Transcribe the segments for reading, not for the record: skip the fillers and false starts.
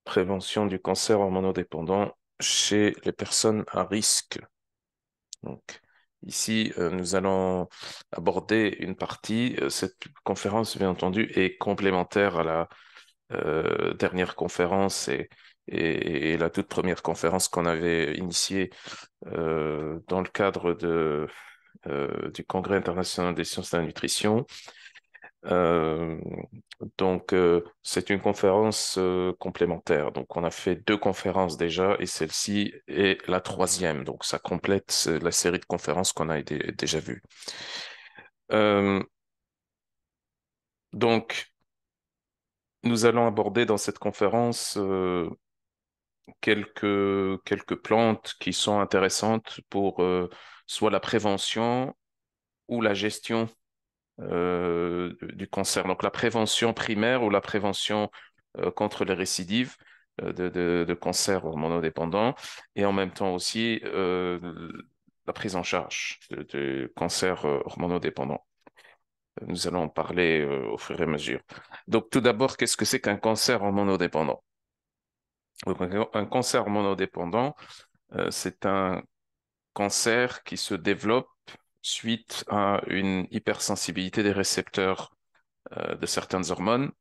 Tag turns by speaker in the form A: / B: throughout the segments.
A: prévention du cancer hormonodépendant chez les personnes à risque. Donc, ici, nous allons aborder une partie. Cette conférence, bien entendu, est complémentaire à la dernière conférence et la toute première conférence qu'on avait initiée dans le cadre du Congrès international des sciences de la nutrition. Euh, c'est une conférence complémentaire. Donc, on a fait deux conférences déjà et celle-ci est la troisième. Donc, ça complète la série de conférences qu'on a déjà vues. Euh, donc, nous allons aborder dans cette conférence quelques plantes qui sont intéressantes pour soit la prévention ou la gestion du cancer. Donc la prévention primaire ou la prévention contre les récidives de cancer hormonodépendant et en même temps aussi la prise en charge de cancer hormonodépendant. Nous allons en parler au fur et à mesure. Donc tout d'abord, qu'est-ce que c'est qu'un cancer hormonodépendant? Donc, un cancer hormonodépendant, c'est un cancer qui se développe suite à une hypersensibilité des récepteurs de certaines hormones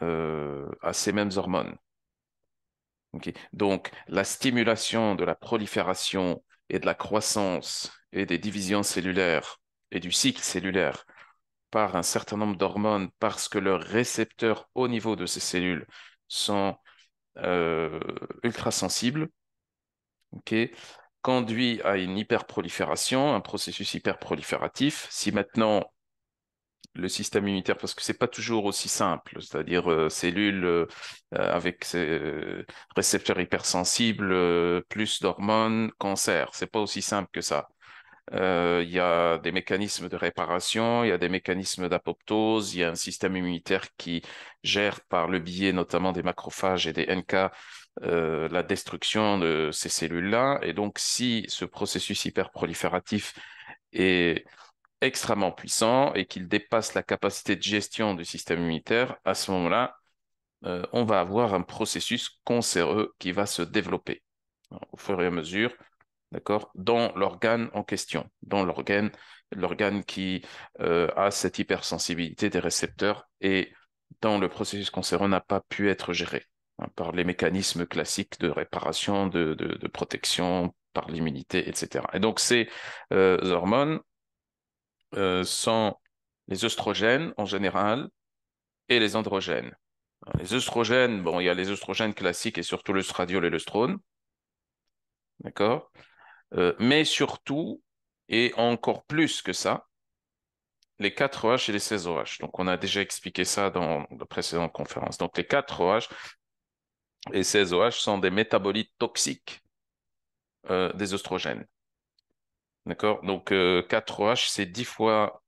A: à ces mêmes hormones. Ok. Donc, la stimulation de la prolifération et de la croissance et des divisions cellulaires et du cycle cellulaire par un certain nombre d'hormones parce que leurs récepteurs au niveau de ces cellules sont euh, ultra sensibles, ok, conduit à une hyperprolifération, un processus hyperprolifératif. Si maintenant le système immunitaire, parce que c'est pas toujours aussi simple, c'est-à-dire cellules avec ces récepteurs hypersensibles, plus d'hormones, cancer, c'est pas aussi simple que ça. Il y a des mécanismes de réparation, il y a des mécanismes d'apoptose, il y a un système immunitaire qui gère par le biais notamment des macrophages et des NK la destruction de ces cellules-là. Et donc, si ce processus hyperprolifératif est extrêmement puissant et qu'il dépasse la capacité de gestion du système immunitaire, à ce moment-là, on va avoir un processus cancéreux qui va se développer au fur et à mesure, d'accord, dans l'organe en question, dans l'organe qui a cette hypersensibilité des récepteurs et dont le processus cancéreux n'a pas pu être géré par les mécanismes classiques de réparation, de protection, par l'immunité, etc. Et donc ces hormones sont les œstrogènes en général et les androgènes. Les œstrogènes, bon, il y a les œstrogènes classiques et surtout l'œstradiol et l'œstrone, d'accord? Mais surtout, et encore plus que ça, les 4OH et les 16OH. Donc, on a déjà expliqué ça dans la précédente conférence. Donc, les 4OH et 16OH sont des métabolites toxiques des œstrogènes. D'accord? Donc, 4OH, c'est 10 fois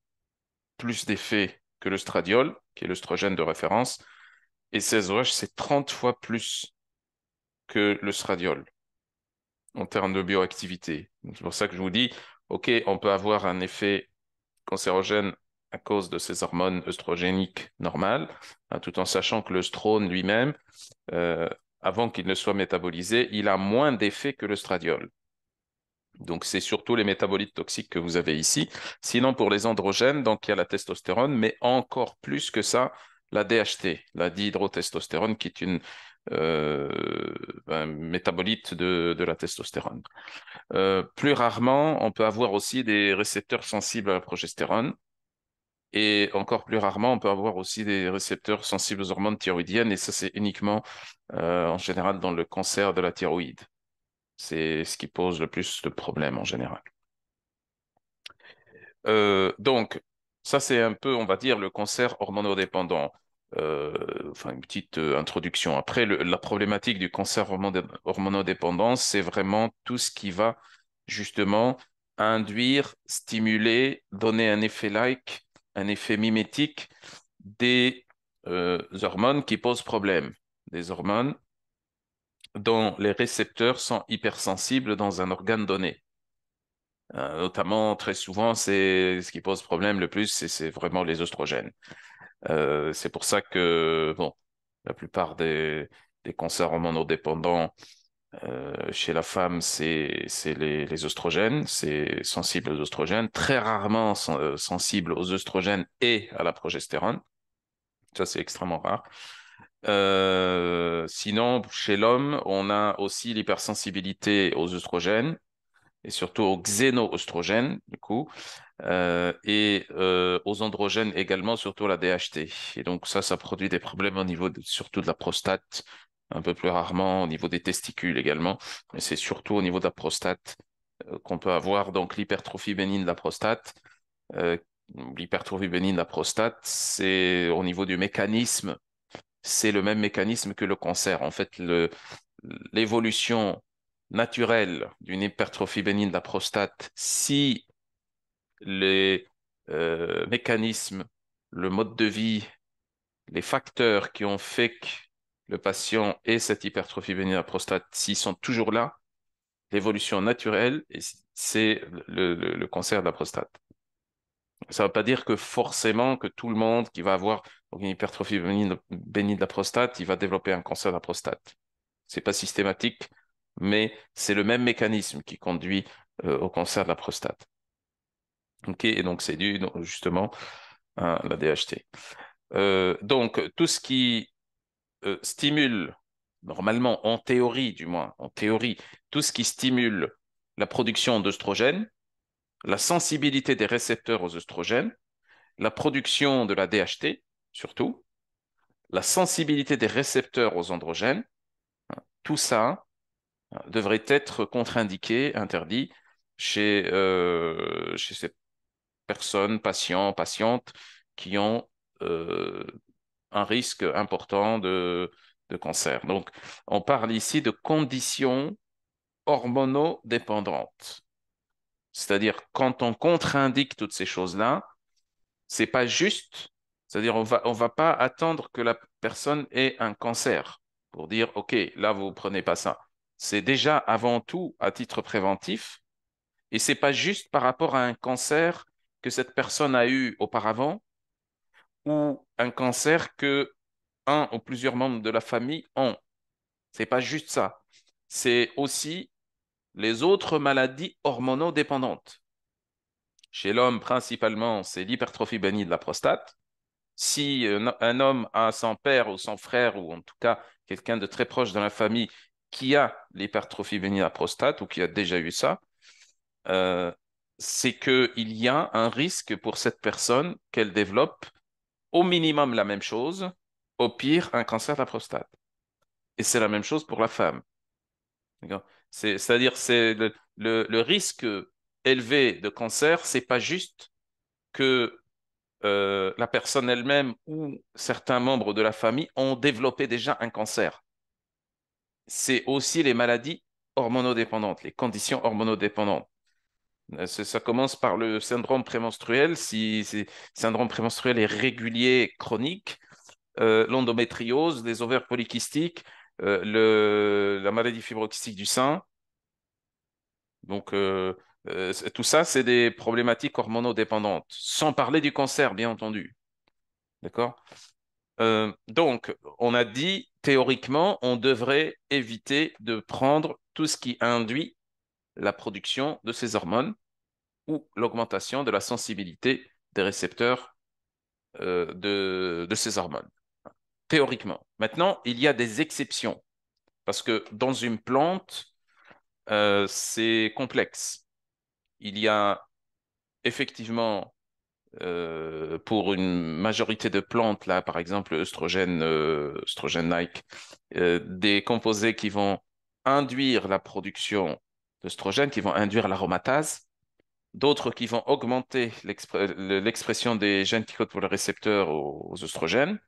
A: plus d'effet que l'œstradiol, qui est l'œstrogène de référence, et 16OH, c'est 30 fois plus que l'œstradiol en termes de bioactivité. C'est pour ça que je vous dis, OK, on peut avoir un effet cancérogène à cause de ces hormones œstrogéniques normales, hein, tout en sachant que l'œstrone lui-même, euh, avant qu'il ne soit métabolisé, il a moins d'effet que l'œstradiol. Donc, c'est surtout les métabolites toxiques que vous avez ici. Sinon, pour les androgènes, donc il y a la testostérone, mais encore plus que ça, la DHT, la dihydrotestostérone, qui est euh, un métabolite de la testostérone. Plus rarement, on peut avoir aussi des récepteurs sensibles à la progestérone. Et encore plus rarement, on peut avoir aussi des récepteurs sensibles aux hormones thyroïdiennes. Et ça, c'est uniquement, en général, dans le cancer de la thyroïde. C'est ce qui pose le plus de problèmes en général. Donc, ça, c'est un peu, on va dire, le cancer hormonodépendant. Enfin, une petite introduction. Après, la problématique du cancer hormonodépendant, c'est vraiment tout ce qui va justement induire, stimuler, donner un effet like, un effet mimétique des hormones qui posent problème. Des hormones dont les récepteurs sont hypersensibles dans un organe donné. Notamment, très souvent, c'est ce qui pose problème le plus, c'est vraiment les oestrogènes. C'est pour ça que, bon, la plupart des cancers hormonodépendants. Chez la femme, c'est les oestrogènes, c'est sensible aux oestrogènes, très rarement sensible aux oestrogènes et à la progestérone. Ça, c'est extrêmement rare. Sinon, chez l'homme, on a aussi l'hypersensibilité aux oestrogènes et surtout aux xénoœstrogènes, du coup, et aux androgènes également, surtout la DHT. Et donc ça produit des problèmes au niveau surtout de la prostate, un peu plus rarement au niveau des testicules également, mais c'est surtout au niveau de la prostate qu'on peut avoir donc l'hypertrophie bénigne de la prostate. Euh, L'hypertrophie bénigne de la prostate, c'est au niveau du mécanisme, c'est le même mécanisme que le cancer. En fait, l'évolution naturelle d'une hypertrophie bénigne de la prostate, si les mécanismes, le mode de vie, les facteurs qui ont fait que le patient ait cette hypertrophie bénigne de la prostate, s'ils sont toujours là, l'évolution naturelle, c'est le cancer de la prostate. Ça ne veut pas dire que forcément que tout le monde qui va avoir une hypertrophie bénigne de la prostate, il va développer un cancer de la prostate. C'est pas systématique, mais c'est le même mécanisme qui conduit au cancer de la prostate. Ok, et donc c'est dû justement à la DHT. Donc tout ce qui stimule, normalement, en théorie du moins, en théorie, tout ce qui stimule la production d'œstrogènes, la sensibilité des récepteurs aux œstrogènes, la production de la DHT, surtout, la sensibilité des récepteurs aux androgènes, tout ça devrait être contre-indiqué, interdit chez ces personnes, patients, patientes qui ont euh, un risque important de cancer. Donc, on parle ici de conditions hormonodépendantes. C'est-à-dire, quand on contre-indique toutes ces choses-là, c'est pas juste, c'est-à-dire on va pas attendre que la personne ait un cancer pour dire, OK, là, vous prenez pas ça. C'est déjà avant tout à titre préventif et c'est pas juste par rapport à un cancer que cette personne a eu auparavant ou un cancer que un ou plusieurs membres de la famille ont. C'est pas juste ça. C'est aussi les autres maladies hormonodépendantes. Chez l'homme, principalement, c'est l'hypertrophie bénigne de la prostate. Si un homme a son père ou son frère, ou en tout cas quelqu'un de très proche dans la famille qui a l'hypertrophie bénigne de la prostate ou qui a déjà eu ça, euh, c'est qu'il y a un risque pour cette personne qu'elle développe au minimum la même chose, au pire un cancer de la prostate. Et c'est la même chose pour la femme. D'accord. C'est-à-dire, c'est le risque élevé de cancer, c'est pas juste que la personne elle-même ou certains membres de la famille ont développé déjà un cancer. C'est aussi les maladies hormonodépendantes, les conditions hormonodépendantes. Ça commence par le syndrome prémenstruel. Si syndrome prémenstruel est régulier, chronique, l'endométriose, les ovaires polykystiques, la maladie fibrokystique du sein. Donc, tout ça, c'est des problématiques hormonodépendantes, sans parler du cancer, bien entendu. D'accord? Donc, on a dit, théoriquement, on devrait éviter de prendre tout ce qui induit la production de ces hormones ou l'augmentation de la sensibilité des récepteurs de ces hormones, théoriquement. Maintenant, il y a des exceptions, parce que dans une plante, c'est complexe. Il y a effectivement pour une majorité de plantes, là, par exemple, œstrogène-like, des composés qui vont induire la production d'œstrogène, qui vont induire l'aromatase, d'autres qui vont augmenter l'expression des gènes qui codent pour les récepteurs aux œstrogènes,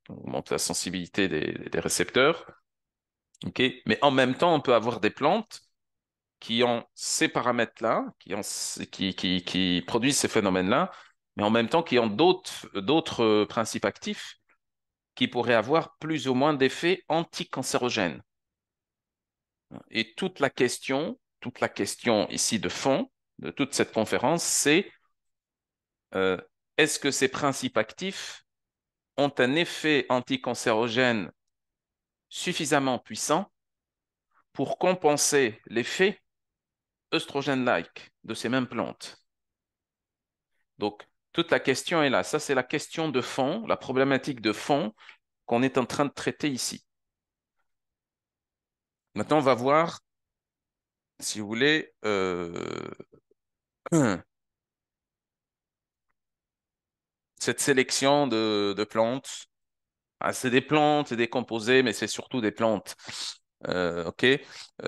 A: on augmente la sensibilité des récepteurs. Ok. Mais en même temps, on peut avoir des plantes qui ont ces paramètres-là, qui produisent ces phénomènes-là, mais en même temps qui ont d'autres principes actifs qui pourraient avoir plus ou moins d'effets anticancérogènes. Et toute la question ici de fond de toute cette conférence, c'est euh, est-ce que ces principes actifs ont un effet anticancérogène suffisamment puissant pour compenser l'effet œstrogène-like de ces mêmes plantes. Donc, toute la question est là. Ça, c'est la question de fond, la problématique de fond qu'on est en train de traiter ici. Maintenant, on va voir, si vous voulez, cette sélection de plantes. Ah, c'est des plantes, c'est des composés, mais c'est surtout des plantes. OK?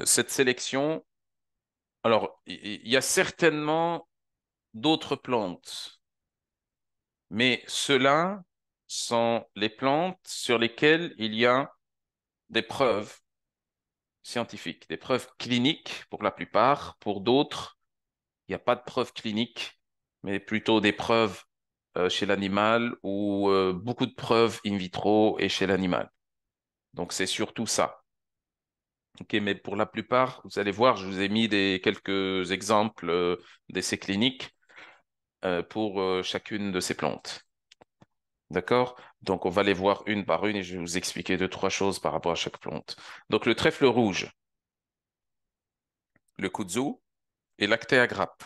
A: Cette sélection, alors, il y a certainement d'autres plantes, mais ceux-là sont les plantes sur lesquelles il y a des preuves scientifiques, des preuves cliniques pour la plupart. Pour d'autres, il n'y a pas de preuves cliniques, mais plutôt des preuves chez l'animal ou beaucoup de preuves in vitro et chez l'animal. Donc, c'est surtout ça. Ok, mais pour la plupart, vous allez voir, je vous ai mis quelques exemples d'essais cliniques pour chacune de ces plantes. D'accord? Donc, on va les voir une par une et je vais vous expliquer deux, trois choses par rapport à chaque plante. Donc, le trèfle rouge, le kudzu et l'actéa grappe.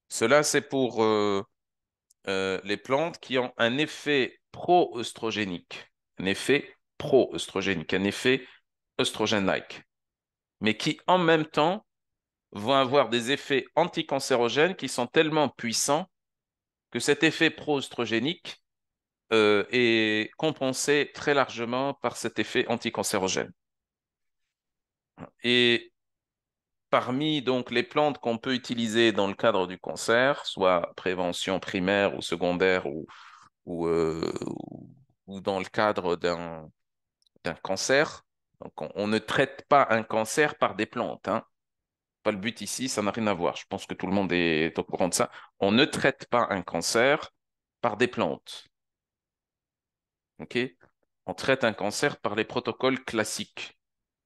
A: Cela, c'est pour les plantes qui ont un effet pro-œstrogénique. Un effet pro-œstrogénique, un effet œstrogène-like. Mais qui, en même temps, vont avoir des effets anticancérogènes qui sont tellement puissants que cet effet pro-œstrogénique est compensé très largement par cet effet anticancérogène. Et parmi donc les plantes qu'on peut utiliser dans le cadre du cancer, soit prévention primaire ou secondaire ou dans le cadre d'un cancer, donc on ne traite pas un cancer par des plantes, hein. Pas le but ici, ça n'a rien à voir. Je pense que tout le monde est au courant de ça. On ne traite pas un cancer par des plantes. OK? On traite un cancer par les protocoles classiques,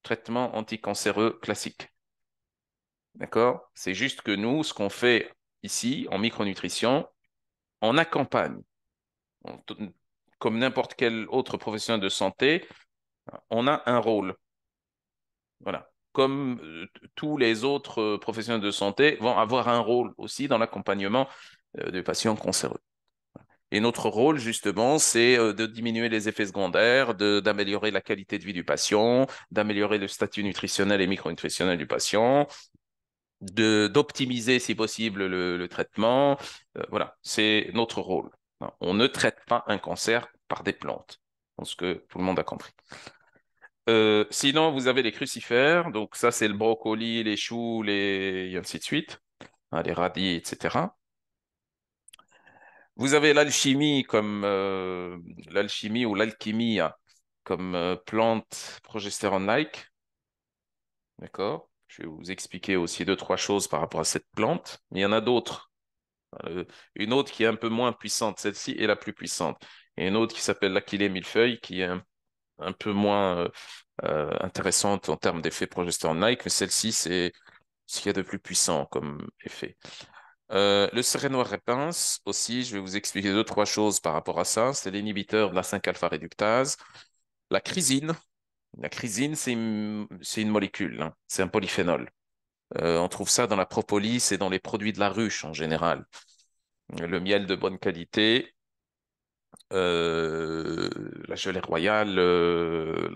A: traitement anticancéreux classique. D'accord? C'est juste que nous, ce qu'on fait ici, en micronutrition, on accompagne. On- Comme n'importe quel autre professionnel de santé, on a un rôle. Voilà. Comme tous les autres professionnels de santé vont avoir un rôle aussi dans l'accompagnement des patients cancéreux. Et notre rôle, justement, c'est de diminuer les effets secondaires, d'améliorer la qualité de vie du patient, d'améliorer le statut nutritionnel et micronutritionnel du patient, d'optimiser, si possible, le traitement. Voilà, c'est notre rôle. On ne traite pas un cancer par des plantes. Je pense que tout le monde a compris. Sinon, vous avez les crucifères. Donc, ça, c'est le brocoli, les choux, et ainsi de suite, hein, les radis, etc. Vous avez l'alchimie comme l'alchimie ou l'alchimie hein, comme plante progestérone-like. D'accord? Je vais vous expliquer aussi deux, trois choses par rapport à cette plante. Mais il y en a d'autres. Euh, une autre qui est un peu moins puissante, celle-ci est la plus puissante. Et une autre qui s'appelle l'achillée millefeuille, qui est un peu moins intéressante en termes d'effet progestérone-like, mais celle-ci, c'est ce qu'il y a de plus puissant comme effet. Le sérénoir réponse aussi, je vais vous expliquer deux, trois choses par rapport à ça. C'est l'inhibiteur de la 5-alpha réductase. La chrysine. La chrysine, c'est une molécule, hein. C'est un polyphénol. On trouve ça dans la propolis et dans les produits de la ruche en général. Le miel de bonne qualité, euh, la gelée royale,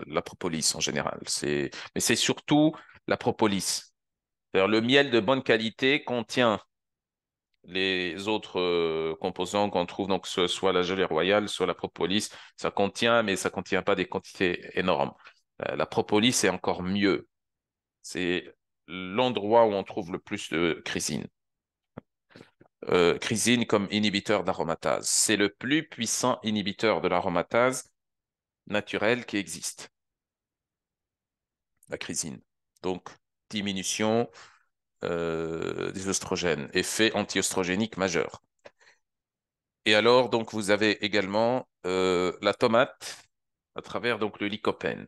A: la propolis en général. Mais c'est surtout la propolis. C'est-à-dire, le miel de bonne qualité contient les autres composants qu'on trouve, donc soit la gelée royale, soit la propolis, ça contient, mais ça contient pas des quantités énormes. La propolis, c'est encore mieux. C'est l'endroit où on trouve le plus de chrysine. Chrysine comme inhibiteur d'aromatase. C'est le plus puissant inhibiteur de l'aromatase naturelle qui existe, la chrysine. Donc, diminution des oestrogènes, effet anti-oestrogénique majeur. Et alors, donc, vous avez également la tomate à travers donc le lycopène.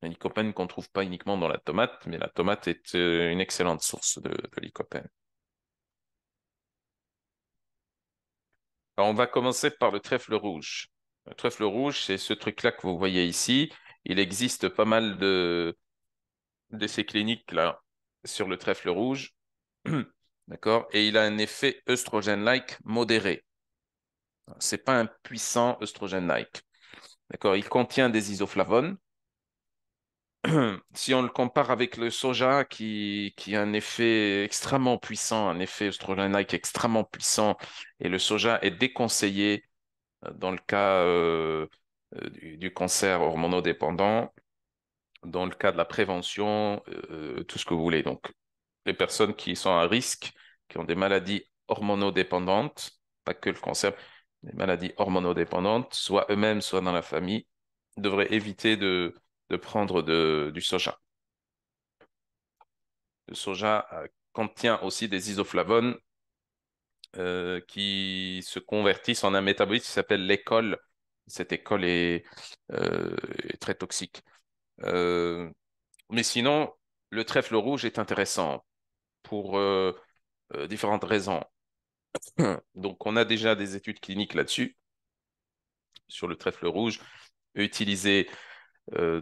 A: Le lycopène qu'on ne trouve pas uniquement dans la tomate, mais la tomate est une excellente source de lycopène. Alors, on va commencer par le trèfle rouge. Le trèfle rouge, c'est ce truc-là que vous voyez ici. il existe pas mal de ces cliniques-là sur le trèfle rouge. D'accord? Et il a un effet œstrogène-like modéré. C'est pas un puissant œstrogène-like. D'accord? Il contient des isoflavones. Si on le compare avec le soja qui a un effet extrêmement puissant, un effet œstrogène-like extrêmement puissant, et le soja est déconseillé dans le cas du cancer hormonodépendant, dans le cas de la prévention, tout ce que vous voulez. Donc, les personnes qui sont à risque, qui ont des maladies hormonodépendantes, pas que le cancer, des maladies hormonodépendantes, soit eux-mêmes, soit dans la famille, devraient éviter de prendre du soja. Le soja contient aussi des isoflavones qui se convertissent en un métabolite qui s'appelle l'école. Cette école est très toxique. Euh, mais sinon, le trèfle rouge est intéressant pour différentes raisons. Donc, on a déjà des études cliniques là-dessus, sur le trèfle rouge, utilisé chez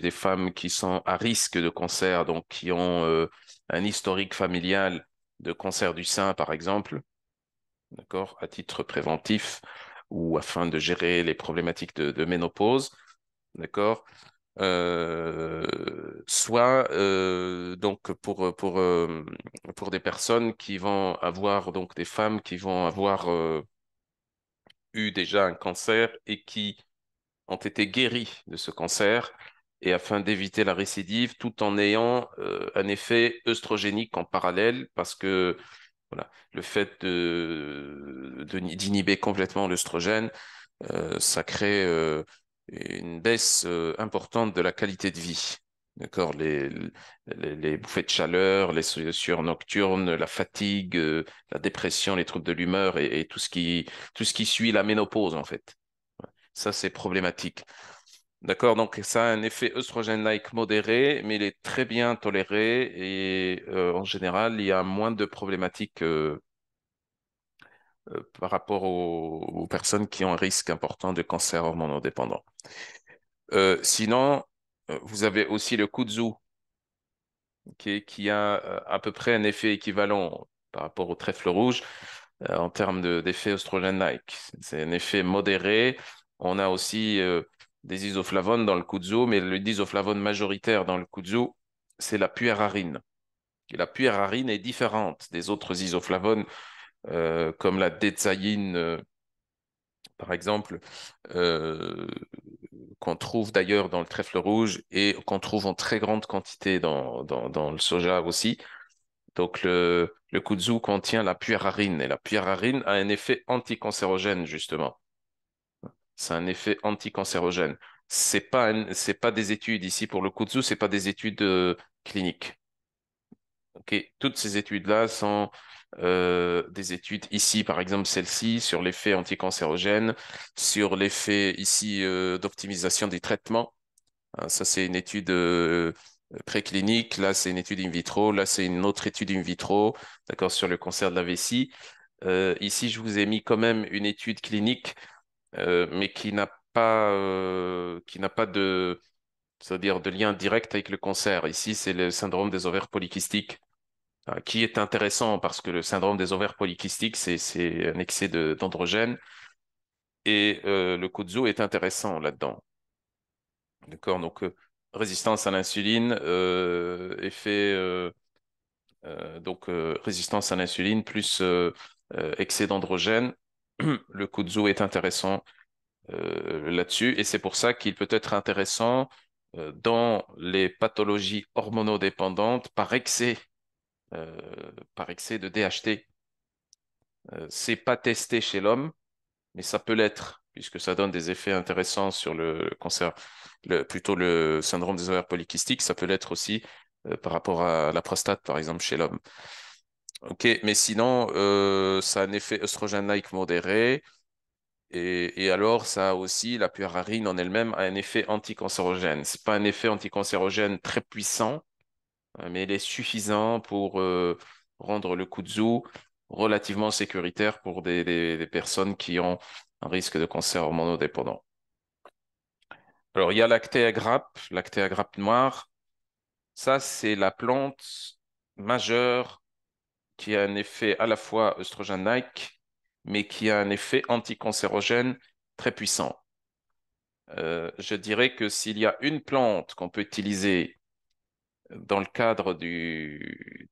A: des femmes qui sont à risque de cancer, donc qui ont un historique familial de cancer du sein, par exemple, d'accord, à titre préventif ou afin de gérer les problématiques de ménopause, d'accord. Soit donc pour des personnes qui vont avoir donc des femmes qui vont avoir eu déjà un cancer et qui ont été guéries de ce cancer et afin d'éviter la récidive tout en ayant un effet œstrogénique en parallèle parce que voilà, le fait d'inhiber complètement l'œstrogène, ça crée une baisse importante de la qualité de vie. D'accord, les bouffées de chaleur, les sueurs nocturnes, la fatigue, la dépression, les troubles de l'humeur et tout ce qui suit la ménopause, en fait. Ça, c'est problématique. D'accord, donc ça a un effet œstrogène-like modéré, mais il est très bien toléré et en général, il y a moins de problématiques par rapport aux personnes qui ont un risque important de cancer hormonodépendant. Sinon, vous avez aussi le kudzu qui a à peu près un effet équivalent par rapport au trèfle rouge en termes d'effet oestrogène-like. C'est un effet modéré. On a aussi des isoflavones dans le kudzu, mais le isoflavone majoritaire dans le kudzu, c'est la puérarine. Et la puérarine est différente des autres isoflavones comme la détsaïne, par exemple, euh, qu'on trouve d'ailleurs dans le trèfle rouge et qu'on trouve en très grande quantité dans le soja aussi. Donc le kudzu contient la puérarine et la puérarine a un effet anticancérogène justement. C'est un effet anticancérogène. C'est pas des études ici pour le kudzu, c'est pas des études cliniques. Ok, toutes ces études-là sont des études ici, par exemple celle-ci, sur l'effet anticancérogène, sur l'effet ici d'optimisation des traitements. Hein, ça, c'est une étude préclinique. Là, c'est une étude in vitro. Là, c'est une autre étude in vitro, d'accord, sur le cancer de la vessie. Ici, je vous ai mis quand même une étude clinique, mais qui n'a pas c'est-à-dire de lien direct avec le cancer. Ici, c'est le syndrome des ovaires polykystiques qui est intéressant parce que le syndrome des ovaires polykystiques, c'est un excès d'androgène et le kudzu est intéressant là-dedans. D'accord? Donc, résistance à l'insuline, effet, résistance à l'insuline plus excès d'androgène. Le kudzu est intéressant là-dessus et c'est pour ça qu'il peut être intéressant dans les pathologies hormonodépendantes euh, par excès de DHT. C'est pas testé chez l'homme, mais ça peut l'être, puisque ça donne des effets intéressants sur le cancer, plutôt le syndrome des ovaires polykystiques, ça peut l'être aussi par rapport à la prostate, par exemple, chez l'homme. Ok, mais sinon, ça a un effet œstrogène-like modéré, et alors ça a aussi, la puérarine en elle-même a un effet anticancérogène. C'est pas un effet anticancérogène très puissant, mais il est suffisant pour rendre le kudzu relativement sécuritaire pour des personnes qui ont un risque de cancer hormonodépendant. Alors, il y a lactea grappe noire. Ça, c'est la plante majeure qui a un effet à la fois œstrogène-like, mais qui a un effet anticancérogène très puissant. Je dirais que s'il y a une plante qu'on peut utiliser dans le cadre du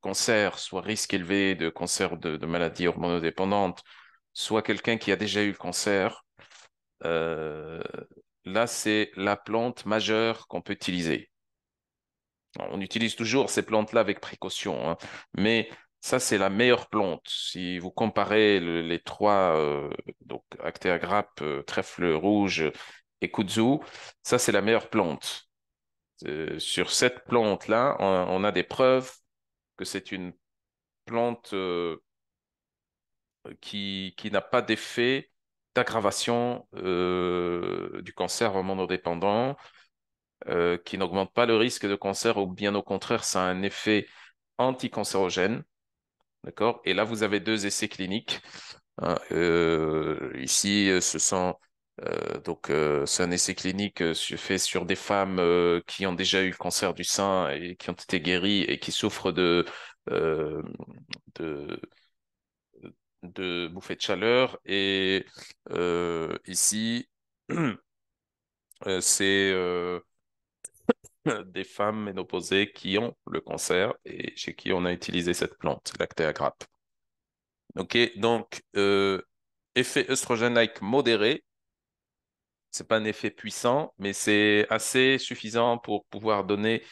A: cancer, soit risque élevé de cancer de maladie hormonodépendante, soit quelqu'un qui a déjà eu le cancer, euh, là, c'est la plante majeure qu'on peut utiliser. On utilise toujours ces plantes-là avec précaution, hein, mais ça, c'est la meilleure plante. Si vous comparez les trois, donc Actea grappe, trèfle rouge et kudzu, ça, c'est la meilleure plante. Sur cette plante-là, on a des preuves que c'est une plante qui n'a pas d'effet d'aggravation du cancer hormonodépendant, qui n'augmente pas le risque de cancer, ou bien au contraire, ça a un effet anticancérogène. D'accord? Et là, vous avez deux essais cliniques, hein. Ici, c'est un essai clinique fait sur des femmes qui ont déjà eu le cancer du sein et qui ont été guéries et qui souffrent euh, de, de bouffées de chaleur. Et ici, c'est des femmes ménopausées qui ont le cancer et chez qui on a utilisé cette plante, Lactea grappe. Ok, donc effet œstrogène-like modéré, c'est pas un effet puissant, mais c'est assez suffisant pour pouvoir donner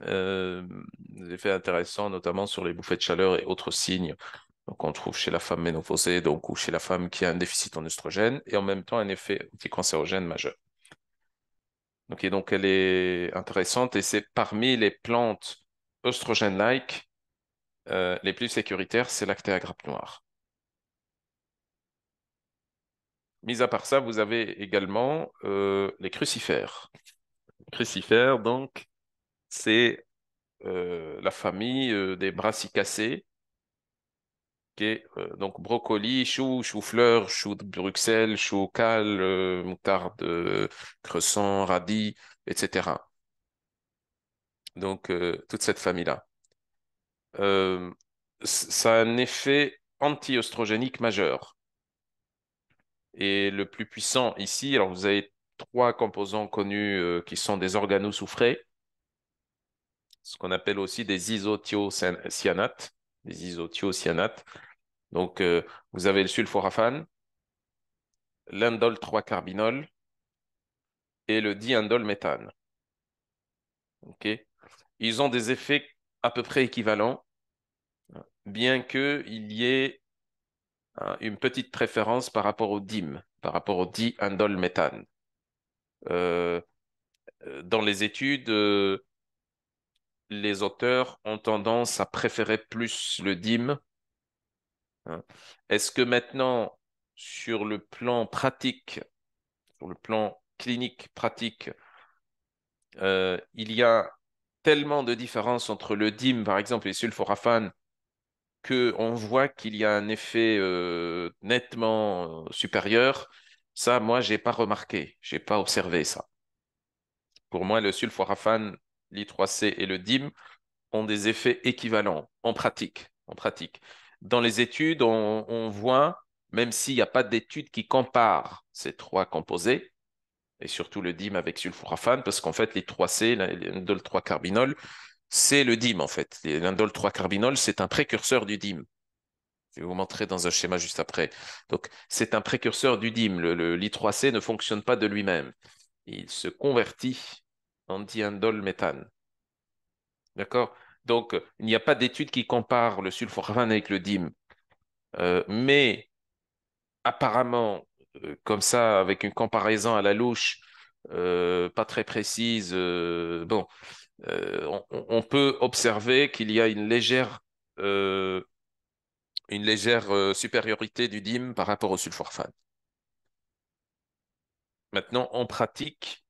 A: euh, des effets intéressants, notamment sur les bouffées de chaleur et autres signes. Donc, on trouve chez la femme ménopausée, donc, ou chez la femme qui a un déficit en œstrogène, et en même temps un effet anticancérogène majeur. Ok, donc elle est intéressante et c'est parmi les plantes œstrogène-like les plus sécuritaires, c'est l'actéa grappe noire. Mis à part ça, vous avez également les crucifères. Crucifères, donc, c'est la famille des brassicacées, qui est donc brocoli, chou, chou-fleur, chou de Bruxelles, chou cal, moutarde, cresson, radis, etc. Donc, toute cette famille-là. Euh, Ça a un effet anti-œstrogénique majeur. Et le plus puissant ici, alors vous avez trois composants connus qui sont des organosoufrés, ce qu'on appelle aussi des isothiocyanates, des isothiocyanates. Donc, vous avez le sulforaphane, l'indole 3-carbinol et le diindole méthane. OK? Ils ont des effets à peu près équivalents, bien qu'il y ait une petite préférence par rapport au DIM, par rapport au diindole méthane. Euh, dans les études, les auteurs ont tendance à préférer plus le DIM, hein. Est-ce que maintenant, sur le plan pratique, sur le plan clinique pratique, il y a tellement de différences entre le DIM, par exemple, et le sulforaphane, qu'on voit qu'il y a un effet nettement supérieur? Ça, moi, j'ai pas remarqué, j'ai pas observé ça. Pour moi, le sulforaphane, l'I3C et le DIM ont des effets équivalents en pratique. En pratique. Dans les études, on voit, même s'il n'y a pas d'études qui comparent ces trois composés, et surtout le DIM avec sulforaphane, parce qu'en fait, les 3C, l'indole 3-carbinol, c'est le DIM en fait. L'indole 3-carbinol, c'est un précurseur du DIM. Je vais vous montrer dans un schéma juste après. Donc, c'est un précurseur du DIM. L'I3C ne fonctionne pas de lui-même. Il se convertit en diindole méthane. D'accord? Donc, il n'y a pas d'étude qui compare le sulforaphane avec le DIM. Mais apparemment, comme ça, avec une comparaison à la louche, pas très précise, bon, on peut observer qu'il y a une légère supériorité du DIM par rapport au sulforaphane. Maintenant, en pratique,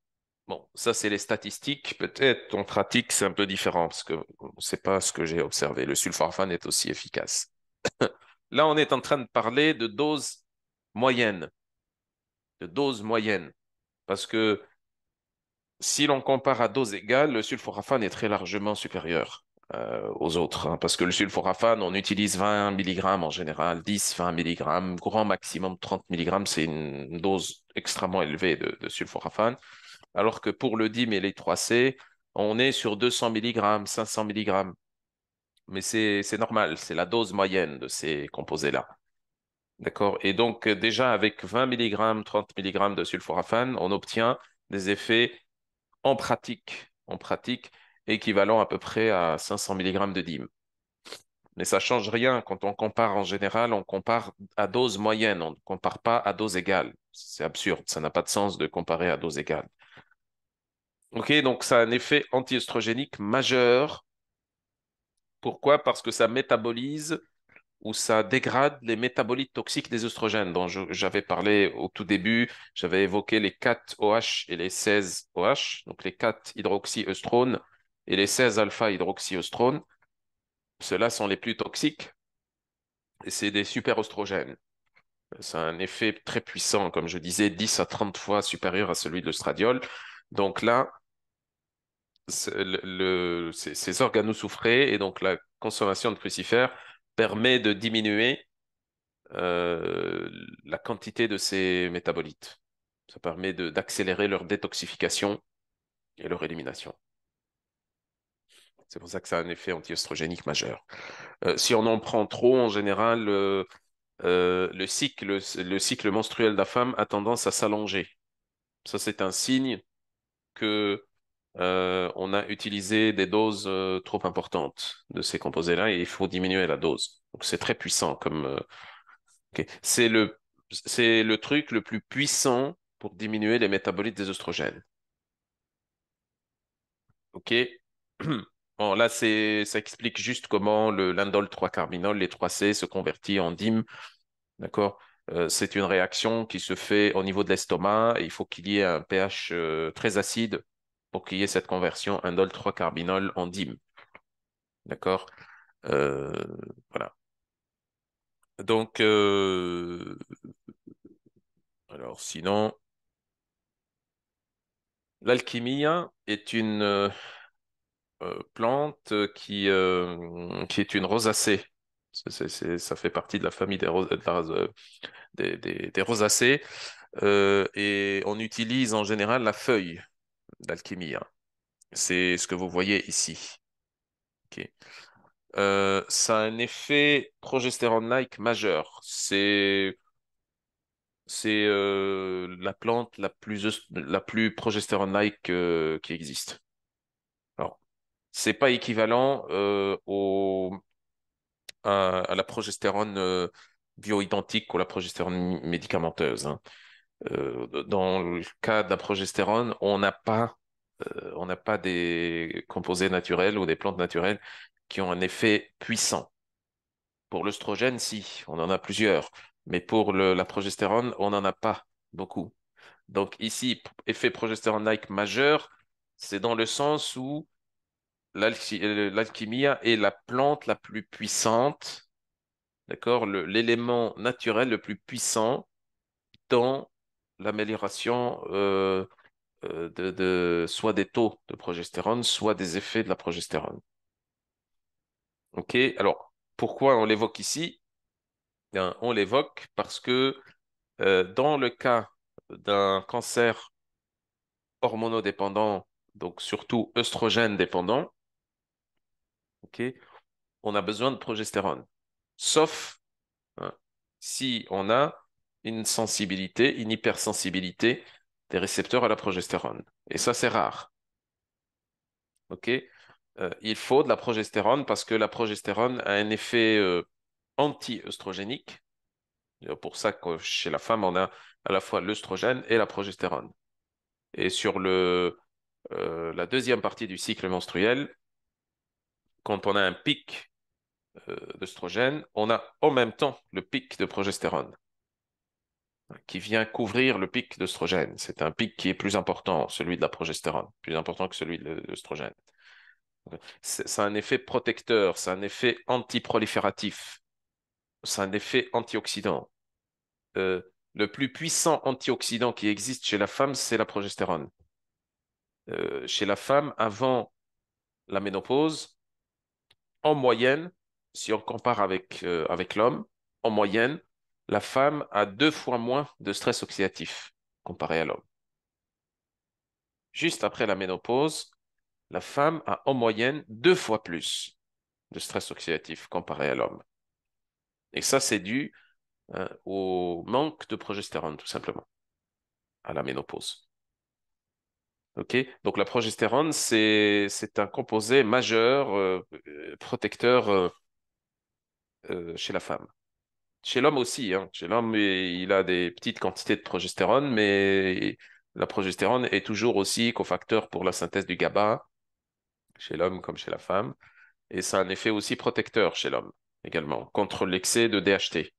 A: bon, ça c'est les statistiques. Peut-être en pratique, c'est un peu différent parce que c'est pas ce que j'ai observé. Le sulforaphane est aussi efficace. Là, on est en train de parler de doses moyennes, de doses moyennes. Parce que si l'on compare à dose égale, le sulforaphane est très largement supérieur aux autres, hein, parce que le sulforaphane, on utilise 20 milligrammes en général, 10, 20 milligrammes, grand maximum 30 milligrammes, c'est une dose extrêmement élevée de sulforaphane, alors que pour le DIM et les 3C, on est sur 200 milligrammes, 500 milligrammes, mais c'est normal, c'est la dose moyenne de ces composés-là. D'accord? Et donc, déjà, avec 20 milligrammes, 30 milligrammes de sulforaphane, on obtient des effets en pratique, équivalent à peu près à 500 milligrammes de dîme. Mais ça change rien. Quand on compare en général, on compare à dose moyenne, on ne compare pas à dose égale. C'est absurde, ça n'a pas de sens de comparer à dose égale. Ok, donc ça a un effet anti-œstrogénique majeur. Pourquoi? Parce que ça métabolise ou ça dégrade les métabolites toxiques des œstrogènes dont j'avais parlé au tout début. J'avais évoqué les 4-OH et les 16-OH, donc les 4-hydroxyœstrones et les 16-alpha-hydroxyœstrones. Ceux-là sont les plus toxiques et c'est des superoestrogènes. Ça a un effet très puissant, comme je disais, 10 à 30 fois supérieur à celui de l'estradiol. Donc là, ces organosoufrés et donc la consommation de crucifères permet de diminuer la quantité de ces métabolites. Ça permet d'accélérer leur détoxification et leur élimination. C'est pour ça que ça a un effet anti-œstrogénique majeur. Si on en prend trop, en général, le cycle menstruel de la femme a tendance à s'allonger. Ça, c'est un signe que on a utilisé des doses trop importantes de ces composés-là et il faut diminuer la dose. Donc, c'est très puissant comme. Ok. C'est le truc le plus puissant pour diminuer les métabolites des oestrogènes. Ok. Bon, là, ça explique juste comment l'indole 3-carbinol, les 3C, se convertit en DIM. D'accord? C'est une réaction qui se fait au niveau de l'estomac et il faut qu'il y ait un pH très acide pour qu'il y ait cette conversion indole 3-carbinol en DIM. D'accord? Euh, voilà. Donc, alors sinon, l'alchimie est une plante qui est une rosacée. Ça fait partie de la famille des rosacées. Et on utilise en général la feuille d'alchimie, hein. C'est ce que vous voyez ici. Ok. Ça a un effet progestérone-like majeur. C'est la plante la plus progestérone-like qui existe. Alors, c'est pas équivalent à la progestérone bioidentique ou la progestérone médicamenteuse, hein. Dans le cas de la progestérone, on n'a pas des composés naturels ou des plantes naturelles qui ont un effet puissant. Pour l'œstrogène, si, on en a plusieurs, mais pour la progestérone, on n'en a pas beaucoup. Donc ici, effet progestérone-like majeur, c'est dans le sens où l'alchimia est la plante la plus puissante, d'accord, l'élément naturel le plus puissant dans l'amélioration soit des taux de progestérone, soit des effets de la progestérone. OK? Alors, pourquoi on l'évoque ici? Bien, on l'évoque parce que dans le cas d'un cancer hormonodépendant, donc surtout œstrogène dépendant, OK, on a besoin de progestérone. Sauf, hein, si on a une sensibilité, une hypersensibilité des récepteurs à la progestérone. Et ça, c'est rare. OK? Il faut de la progestérone parce que la progestérone a un effet anti-œstrogénique. C'est pour ça que chez la femme, on a à la fois l'œstrogène et la progestérone. Et sur la deuxième partie du cycle menstruel, quand on a un pic d'œstrogène, on a en même temps le pic de progestérone qui vient couvrir le pic d'œstrogène. C'est un pic qui est plus important, celui de la progestérone, plus important que celui de l'œstrogène. C'est un effet protecteur, c'est un effet antiprolifératif, c'est un effet antioxydant. le plus puissant antioxydant qui existe chez la femme, c'est la progestérone. Chez la femme, avant la ménopause, en moyenne, si on compare avec l'homme, en moyenne, la femme a 2 fois moins de stress oxydatif comparé à l'homme. Juste après la ménopause, la femme a en moyenne 2 fois plus de stress oxydatif comparé à l'homme. Et ça, c'est dû au manque de progestérone, tout simplement, à la ménopause. Ok. Donc la progestérone, c'est un composé majeur protecteur chez la femme. Chez l'homme aussi, hein. Chez l'homme, il a des petites quantités de progestérone, mais la progestérone est toujours aussi cofacteur pour la synthèse du GABA, chez l'homme comme chez la femme. Et ça a un effet aussi protecteur chez l'homme également, contre l'excès de DHT.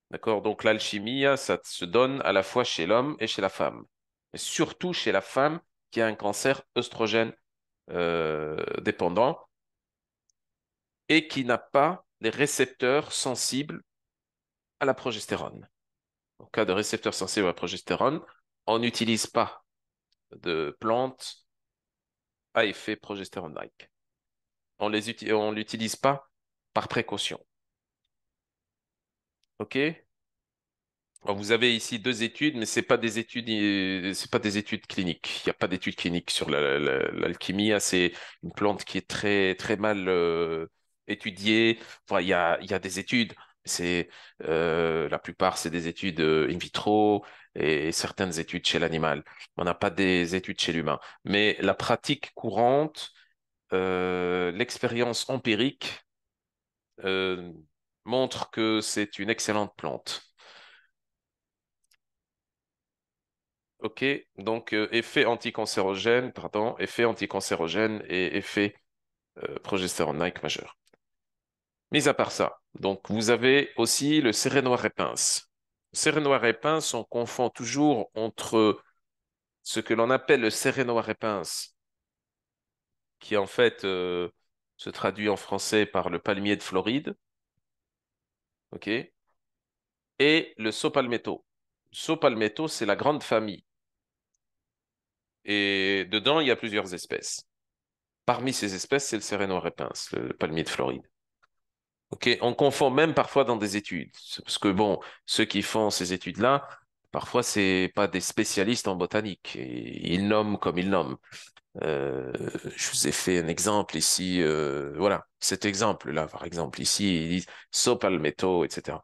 A: D'accord? Donc l'alchimie, ça se donne à la fois chez l'homme et chez la femme. Et surtout chez la femme qui a un cancer œstrogène dépendant et qui n'a pas les récepteurs sensibles à la progestérone. En cas de récepteurs sensibles à la progestérone, on n'utilise pas de plantes à effet progestérone-like. On l'utilise pas par précaution. OK? Alors, vous avez ici 2 études, mais c'est pas des études cliniques. Il n'y a pas d'études cliniques sur l'alchimie. C'est une plante qui est très très mal étudiée. Enfin, il y a des études. C'est la plupart, c'est des études in vitro et certaines études chez l'animal. On n'a pas des études chez l'humain. Mais la pratique courante, l'expérience empirique euh, montre que c'est une excellente plante. Ok, donc effet anticancérogène et effet progestérone-like majeur. Mis à part ça, donc vous avez aussi le sérénoir pince. Le sérénoir pince, on confond toujours entre ce que l'on appelle le sérénoir pince, qui en fait se traduit en français par le palmier de Floride, ok, et le saupalmetto. Le saupalmetto, c'est la grande famille, et dedans il y a plusieurs espèces. Parmi ces espèces, c'est le sérénoir pince, le palmier de Floride. Ok, on confond même parfois dans des études. C'est parce que bon, ceux qui font ces études-là, parfois c'est pas des spécialistes en botanique. Et ils nomment comme ils nomment. Je vous ai fait un exemple ici. Voilà, cet exemple-là, par exemple, ici, ils disent Sopalmetto, etc.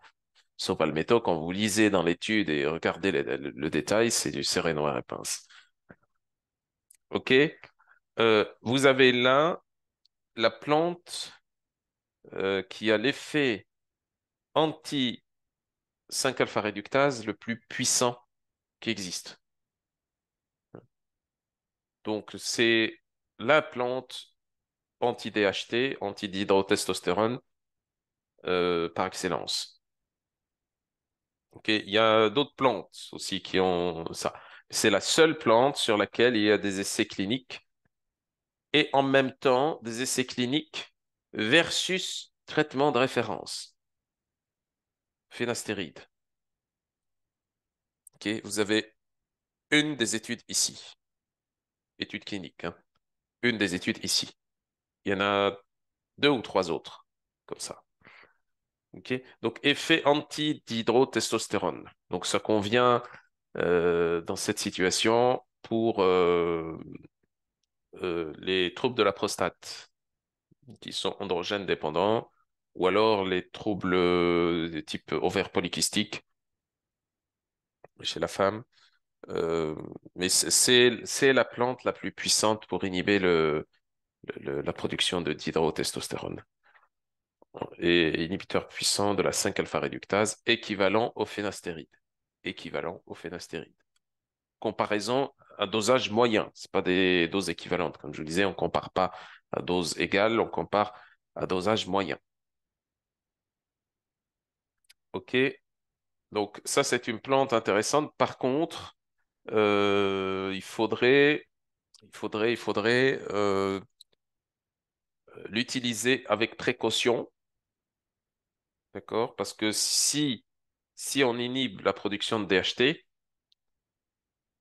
A: Sopalmetto, quand vous lisez dans l'étude et regardez le détail, c'est du sérénoir et pince. Ok, vous avez là la plante qui a l'effet anti 5-alpha réductase le plus puissant qui existe. Donc, c'est la plante anti-DHT, anti-dihydrotestostérone par excellence. Ok, il y a d'autres plantes aussi qui ont ça. C'est la seule plante sur laquelle il y a des essais cliniques et en même temps des essais cliniques versus traitement de référence, phénylstérid. Ok, vous avez une des études ici, étude clinique, hein. Une des études ici. Il y en a 2 ou 3 autres, comme ça. Ok. Donc, effet anti-dihydrotestostérone. Donc, ça convient dans cette situation pour les troubles de la prostate qui sont androgènes dépendants ou alors les troubles de type ovaire polykystique chez la femme. Euh, mais c'est la plante la plus puissante pour inhiber la production de dihydrotestostérone. Et inhibiteur puissant de la 5-alpha-réductase, équivalent au phénylstérid. Équivalent au phénylstérid. Comparaison à dosage moyen, c'est pas des doses équivalentes. Comme je vous disais, on compare pas à dose égale, on compare à dosage moyen. OK? Donc ça, c'est une plante intéressante. Par contre, il faudrait l'utiliser avec précaution, d'accord? Parce que si si on inhibe la production de DHT,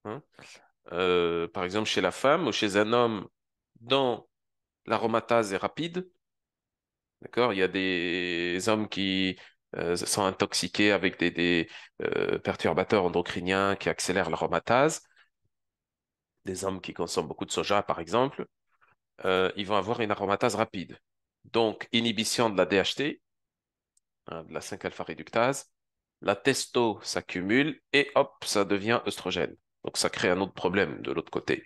A: hein, par exemple chez la femme ou chez un homme dont l'aromatase est rapide, d'accord? Il y a des hommes qui sont intoxiqués avec des perturbateurs endocriniens qui accélèrent l'aromatase, des hommes qui consomment beaucoup de soja, par exemple, ils vont avoir une aromatase rapide. Donc, inhibition de la DHT, hein, de la 5-alpha-réductase, la testo s'accumule et hop, ça devient œstrogène. Donc, ça crée un autre problème de l'autre côté.